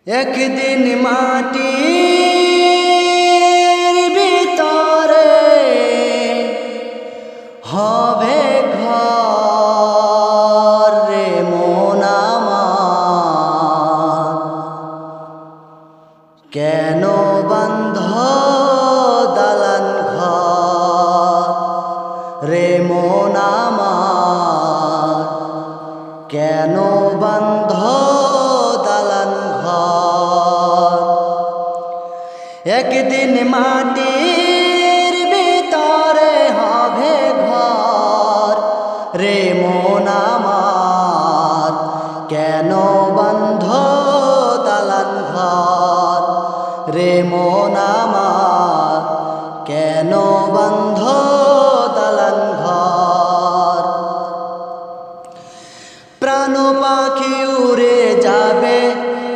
একদিন মাটির ভিতরে হবে ঘর রে মন আমার, কেন বান্ধ দালান ঘর রে মন আমার, কেন বান্ধ দালান ঘর। একদিন মাটির ভিতরে হবে ঘর রে মন আমার, কেন বান্ধ দালান ঘর রে মন আমার, কেন বান্ধ দালান ঘর। প্রাণ পাখি উড়ে যাবে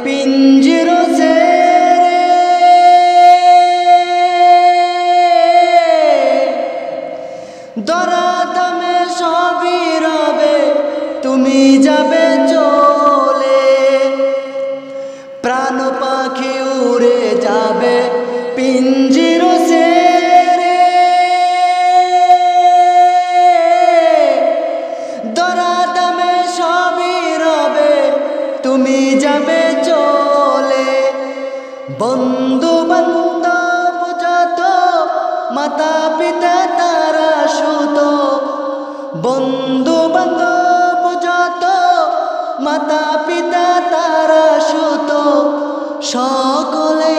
পিঞ্জির ছেড়ে, দরাদমে সবই রবে তুমি যাবে চলে। প্রাণ পাখি উড়ে যাবে পিঞ্জির ছেড়ে, দরাদমে সবই রবে তুমি যাবে চলে। বন্ধু বান্ধব যত মাতা পিতা তারা সুত, বন্ধু বান্ধব যত মাতা পিতা তারা সুত, সকলে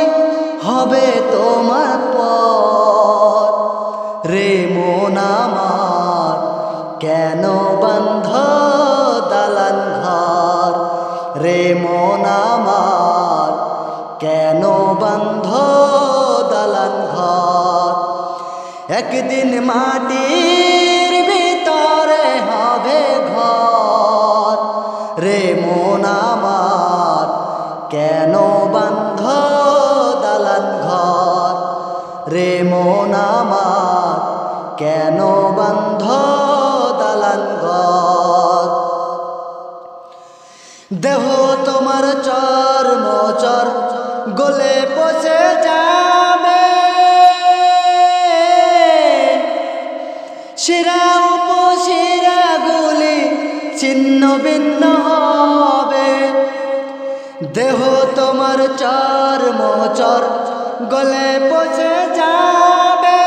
হবে তোমার পর রে মন আমার, কেন বান্ধ দালান ঘর রে মন আমার, কেন বান্ধ দালান ঘর। একদিন মাটির ভিতরে হবে ঘর রে মন আমার, কেন বান্ধ দালান ঘর রে মন আমার, কেন বান্ধ দালান ঘর। দেহ তোমার চর্ম চর গলে পচে যাবে, শিরা উপশিরা গুলি ছিন্ন ভিন্ন হবে। দেহ তোমার চর্ম চর গলে পচে যাবে,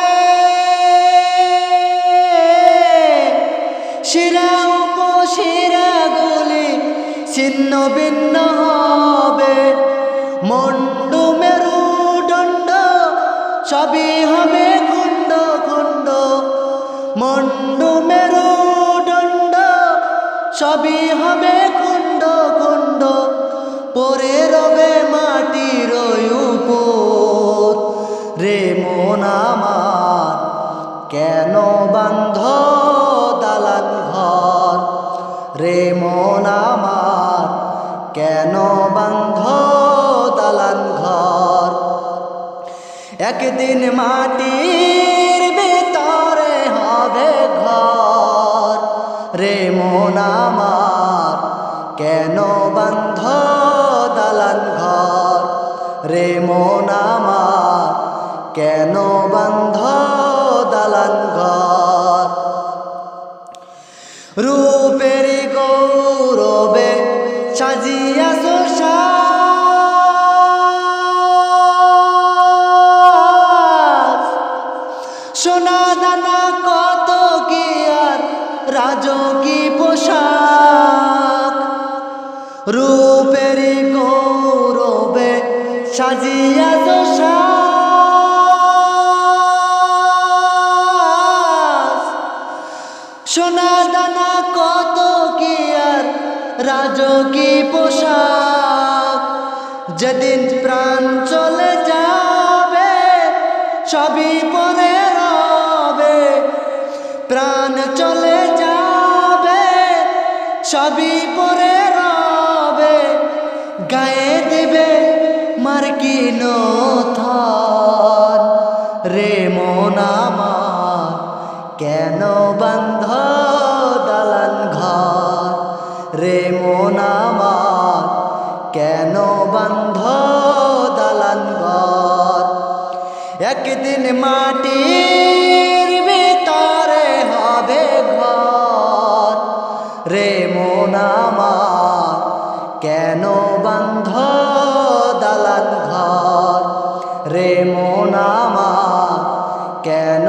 শিরা উপশিরা গুলি ছিন্ন ভিন্ন হবে। মন্ডু মেরুদণ্ড সবই হবে খণ্ড খণ্ড, মন্ডু মেরুদণ্ড সবই হবে খণ্ড খণ্ড, পরে রবে মাটির উপর রে মন আমার, কেন বান্ধ দালান ঘর রে মন আমার, কেন বান্ধ দালান ঘর। একদিন মাটির ভিতরে হবে ঘর রে মন আমার, কেন বান্ধ দালান ঘর রে মন আমার, কেন বান্ধ দালান ঘর। রূপের গৌরবে সাজিয়াছ সাজ, সোনা দানা কত কি আর রাজকী পোশাক। রূপের গৌরবে সাজিয়াছ সাজ, সোনা দানা কত কি আর রাজকী পোশাক। যেদিন প্রাণ চলে যাবে সবই পরে রবে, প্রাণ চলে যাবে সবই পরে রবে, গায়ে দেবে মার্কিন থর রে মন আমার, কেন বান্ধ দালান ঘর রে মন আমার, কেন বান্ধ একদিন মাটির ভিতরে হবে ঘর রে মন আমার কেন বান্ধ দালান ঘর রে মন আমার কেন